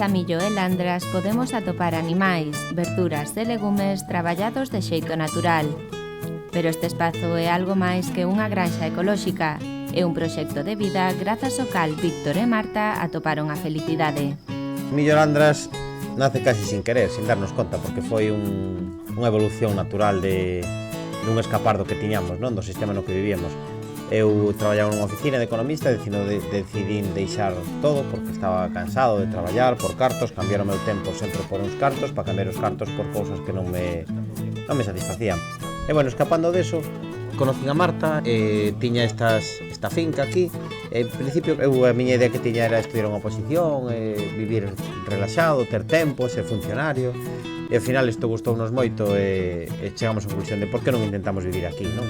Nesa millo e landras podemos atopar animais, verduras e legumes traballados de xeito natural. Pero este espazo é algo máis que unha granxa ecolóxica. É un proxecto de vida grazas ao cal Víctor e Marta atoparon a felicidade. Millo landras nace casi sin querer, sin darnos conta, porque foi unha evolución natural dun escapardo que tiñamos, non? Do sistema no que vivíamos. Eu traballaba nunha oficina de economista e decidín deixar todo porque estaba cansado de traballar por cartos, cambiar o meu tempo sempre por uns cartos para cambiar os cartos por cousas que non me satisfacían. E bueno, escapando deso, conocín a Marta, tiña esta finca aquí. En principio, a miña idea que tiña era estudiar unha oposición, vivir relaxado, ter tempo, ser funcionario. E ao final isto gustounos moito e chegamos á conclusión de por que non intentamos vivir aquí, non?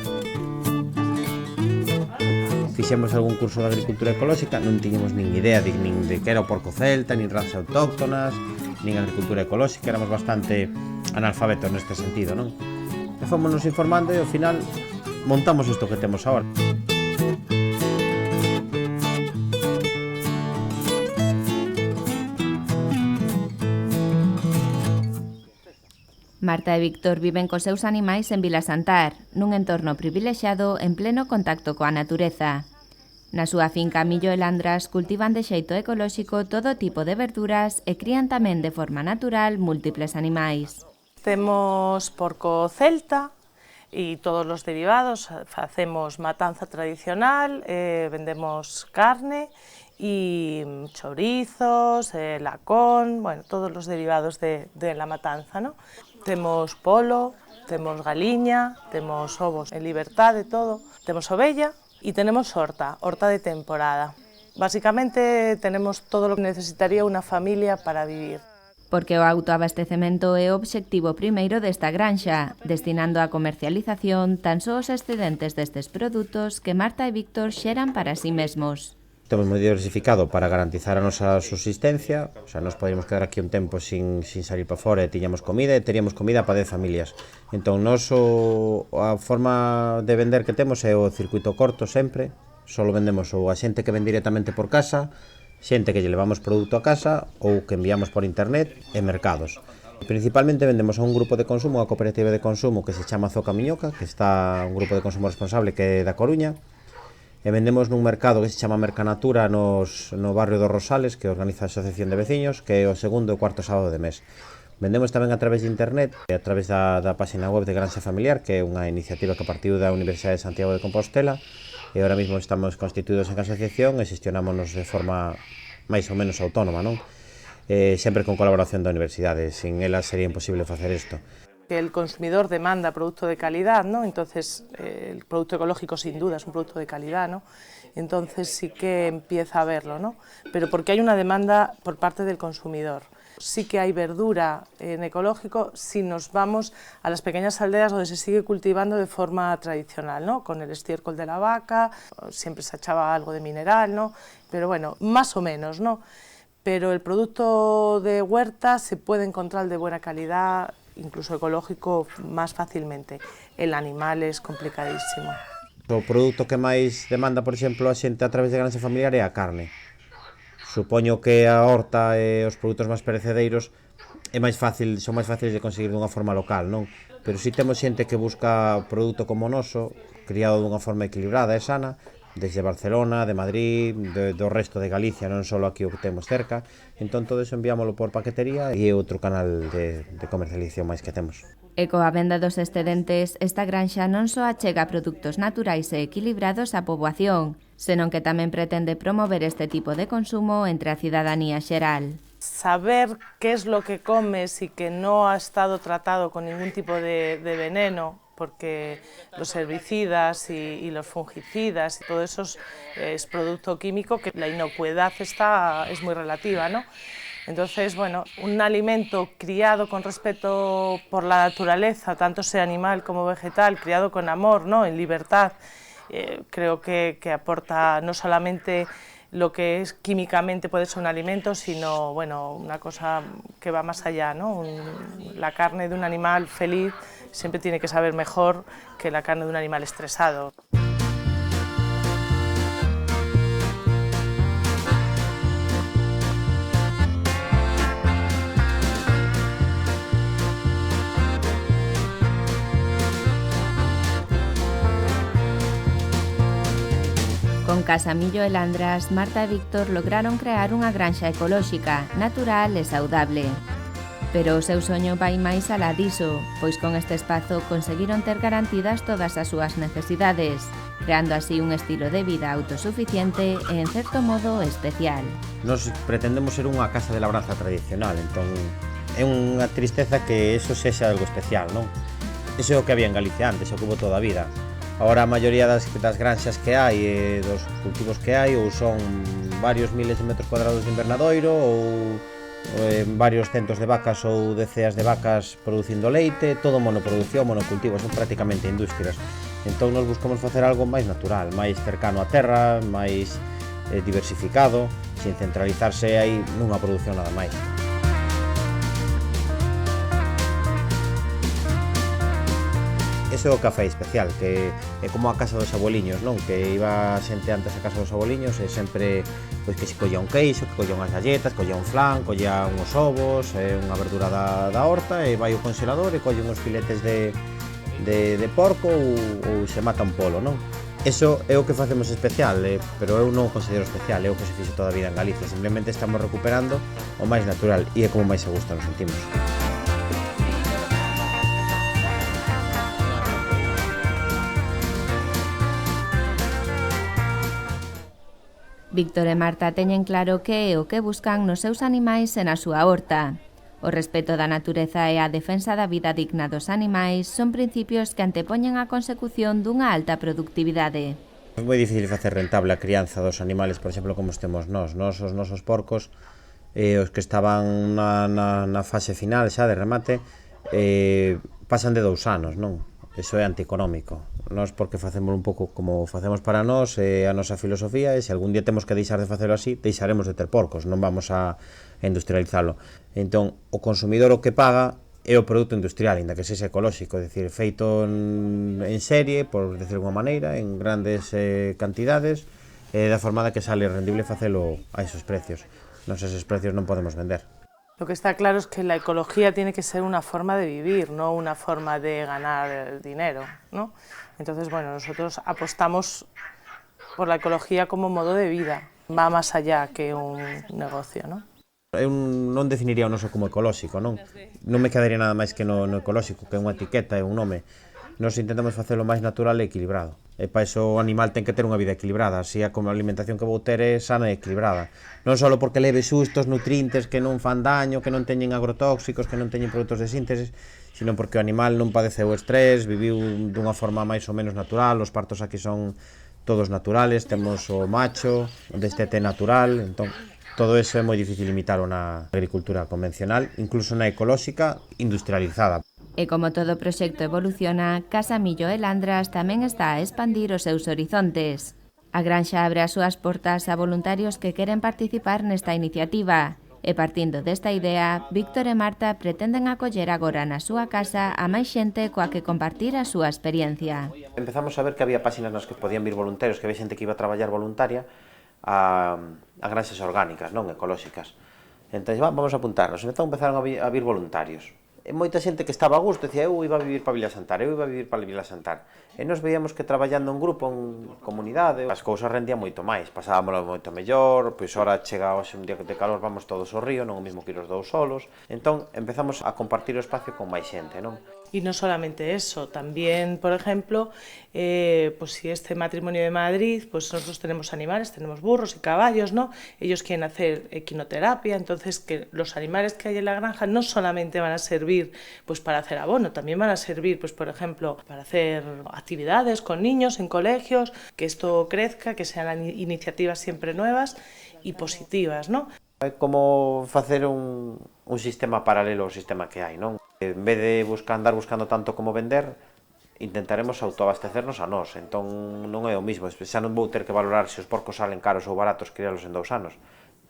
Fixemos algún curso de agricultura ecolóxica, non tiñamos nin idea nin de que era o porco celta, nin razas autóctonas, nin agricultura ecolóxica, éramos bastante analfabetos neste sentido, non? E fomos informando e ao final montamos isto que temos agora. Marta e Víctor viven cos seus animais en Vilasantar, nun entorno privilexiado en pleno contacto coa natureza. Na súa finca Millo e Landras cultivan de xeito ecolóxico todo tipo de verduras e crían tamén de forma natural múltiples animais. Temos porco celta e todos os derivados, facemos matanza tradicional, vendemos carne e chorizos, lacón, bueno, todos os derivados de la matanza, ¿no? Temos polo, temos galiña, temos ovos en libertade, todo, temos ovella e tenemos horta de temporada. Básicamente tenemos todo o que necesitaría unha familia para vivir. Porque o autoabastecemento é o obxectivo primeiro desta granxa, destinando a comercialización tan só os excedentes destes produtos que Marta e Víctor xeran para sí mesmos. Temos moi diversificado para garantizar a nosa subsistencia, o sea, nos poderíamos quedar aquí un tempo sin salir para fora e tiñamos comida e teríamos comida para 10 familias. Entón, a forma de vender que temos é o circuito corto sempre, só vendemos ou a xente que ven directamente por casa, xente que lle levamos produto a casa ou que enviamos por internet e mercados. Principalmente vendemos a un grupo de consumo, a cooperativa de consumo que se chama Zoca Miñoca, que está un grupo de consumo responsable que é da Coruña, e vendemos nun mercado que se chama Mercanatura no barrio dos Rosales, que organiza a Asociación de Veciños, que é o segundo e cuarto sábado de mes. Vendemos tamén a través de internet e a través da página web de Granxa Familiar, que é unha iniciativa que partiu da Universidade de Santiago de Compostela, e ahora mesmo estamos constituídos en asociación e xestionámonos de forma máis ou menos autónoma, non? Sempre con colaboración da universidade, sin ela sería imposible facer isto. Que el consumidor demanda producto de calidad, ¿no? Entonces el producto ecológico sin duda es un producto de calidad, ¿no? Entonces sí que empieza a verlo, ¿no? Pero porque hay una demanda por parte del consumidor. Sí que hay verdura en ecológico si nos vamos a las pequeñas aldeas donde se sigue cultivando de forma tradicional, ¿no? Con el estiércol de la vaca, siempre se echaba algo de mineral, ¿no? Pero bueno, más o menos, ¿no? Pero el producto de huerta se puede encontrar de buena calidad, incluso ecológico, más fácilmente. El animal es complicadísimo. O produto que máis demanda, por exemplo, a xente a través de Granxa Familiar é a carne. Supoño que a horta e os produtos máis perecedeiros son máis fáciles de conseguir dunha forma local, non? Pero si temos xente que busca produto como o noso, criado dunha forma equilibrada e sana, desde Barcelona, de Madrid, do resto de Galicia, non só aquí o que temos cerca. Entón todo iso enviámoslo por paquetería e é outro canal de comercialización máis que temos. E coa venda dos excedentes, esta granxa non só achega produtos naturais e equilibrados á poboación, senón que tamén pretende promover este tipo de consumo entre a cidadanía xeral. Saber qué es lo que comes y que no ha estado tratado con ningún tipo de veneno, porque los herbicidas y los fungicidas y todo eso es producto químico, que la inocuidad es muy relativa, ¿no? Entonces, bueno, un alimento criado con respeto por la naturaleza, tanto sea animal como vegetal, criado con amor, ¿no? En libertad, creo que aporta no solamente lo que es químicamente puede ser un alimento, sino bueno, una cosa que va más allá, ¿no? La carne de un animal feliz siempre tiene que saber mejor que la carne de un animal estresado. Con Casamillo e Landras, Marta e Víctor lograron crear unha granxa ecolóxica, natural e saudable. Pero o seu soño vai máis alá diso, pois con este espazo conseguiron ter garantidas todas as súas necesidades, creando así un estilo de vida autosuficiente e, en certo modo, especial. Nos pretendemos ser unha casa de labranza tradicional, entón é unha tristeza que eso sexa algo especial, non? Eso é o que había en Galicia antes, o que hubo toda a vida. Agora a maioría das granxas que hai, dos cultivos que hai, ou son varios miles de metros cuadrados de invernadoiro, ou varios centos de vacas ou deceas de vacas producindo leite, todo monoproducción, monocultivo, son prácticamente industrias. Entón nos buscamos facer algo máis natural, máis cercano á terra, máis diversificado, sin centralizarse aí nunha produción nada máis. Ese é o café especial, que é como a casa dos abueliños, non? Que iba xente antes a casa dos abueliños e sempre pois que se collía un queixo, que collía unhas galletas, collía un flan, collía uns ovos, unha verdura da horta e vai ao congelador e colle uns filetes de porco ou se mata un polo, non? Eso é o que facemos especial, pero eu non o considero especial, é o que se fixo toda a vida en Galicia, simplemente estamos recuperando o máis natural e é como máis a gusto nos sentimos. Víctor e Marta teñen claro que é o que buscan nos seus animais e na súa horta. O respeto da natureza e a defensa da vida digna dos animais son principios que antepoñen a consecución dunha alta productividade. É moi difícil facer rentable a crianza dos animales, por exemplo, como estemos nós. Os nosos porcos, os que estaban na fase final xa de remate, pasan de 2 anos, non? Eso é antieconómico. Nós porque facemos un pouco como facemos para nós, a nosa filosofía, e se algún día temos que deixar de facelo así, deixaremos de ter porcos, non vamos a industrializalo. Entón, o consumidor o que paga é o produto industrial, ainda que sexa ecolóxico, é dicir, feito en serie, por decir de alguma maneira, en grandes cantidades, da forma que sale rendible facelo a esos precios. Nos esos precios non podemos vender. Lo que está claro es que la ecología tiene que ser una forma de vivir, no una forma de ganar dinero, ¿no? Entonces, bueno, nosotros apostamos por la ecología como modo de vida, va más allá que un negocio, ¿no? Eu non definiría o noso como ecolóxico, non? Non me quedaría nada máis que no ecolóxico, que é unha etiqueta, é un nome. Nos intentamos facelo máis natural e equilibrado. E para iso o animal ten que ter unha vida equilibrada, así a como a alimentación que vou ter é sana e equilibrada. Non só porque leve sustos, nutrientes que non fan daño, que non teñen agrotóxicos, que non teñen produtos de síntese, sino porque o animal non padeceu estrés, viviu dunha forma máis ou menos natural, os partos aquí son todos naturales, temos o macho, o destete natural, entón todo eso é moi difícil imitarlo na agricultura convencional, incluso na ecolóxica industrializada. E como todo proxecto evoluciona, Casamillo e Landras tamén está a expandir os seus horizontes. A granxa abre as súas portas a voluntarios que queren participar nesta iniciativa e partindo desta idea, Víctor e Marta pretenden acoller agora na súa casa a máis xente coa que compartir a súa experiencia. Empezamos a ver que había páxinas nas que podían vir voluntarios, que había xente que iba a traballar voluntaria a granxas orgánicas, non ecolóxicas. Entón, vamos a apuntarnos. Entón empezaron a vir voluntarios. E moita xente que estaba a gusto, decía, eu iba a vivir para Vilasantar, eu iba a vivir para Vilasantar. E nos veíamos que traballando en grupo, en comunidade, as cousas rendían moito máis, pasábamoslo moito mellor, pois ora chega hoxe un día de calor, vamos todos ao río, non o mismo que ir os dous solos. Entón, empezamos a compartir o espacio con máis xente, non? Y no solamente eso, también, por ejemplo, pues si este matrimonio de Madrid, pues nosotros tenemos animales, tenemos burros y caballos, ¿no? Ellos quieren hacer equinoterapia, entonces que los animales que hay en la granja no solamente van a servir pues para hacer abono, también van a servir, pues por ejemplo, para hacer actividades con niños en colegios, que esto crezca, que sean iniciativas siempre nuevas y positivas, ¿no? É como facer un sistema paralelo ao sistema que hai, non? En vez de andar buscando tanto como vender, intentaremos autoabastecernos a nós, entón non é o mismo, xa non vou ter que valorar se os porcos salen caros ou baratos crialos en 2 anos.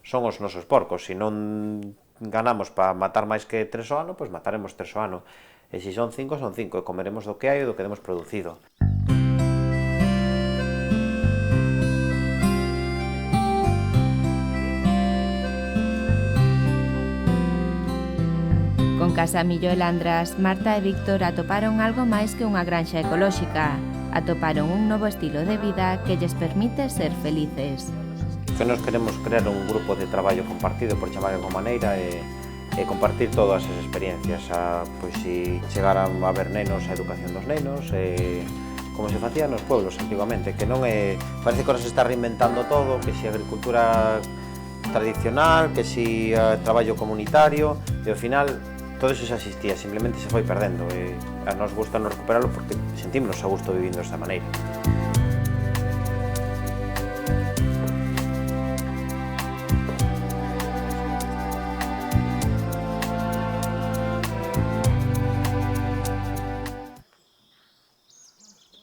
Son os nosos porcos, se non ganamos para matar máis que 3 ao ano, pois mataremos 3 ao ano, e se son 5, son 5, e comeremos do que hai e do que temos producido. Con Casamillo e Landras, Marta e Víctor atoparon algo máis que unha granxa ecolóxica. Atoparon un novo estilo de vida que lles permite ser felices. Que nos queremos crear un grupo de traballo compartido, por chamar de alguma maneira, e compartir todas as experiencias, pois si chegaran a ver nenos, a educación dos nenos, como se facía nos pueblos antigamente, que non é, parece que ahora se está reinventando todo, que si agricultura tradicional, que si traballo comunitario, e ao final todo iso xa existía, simplemente se foi perdendo, e a nos gusta non recuperarlo porque sentímonos a gusto vivindo desta maneira.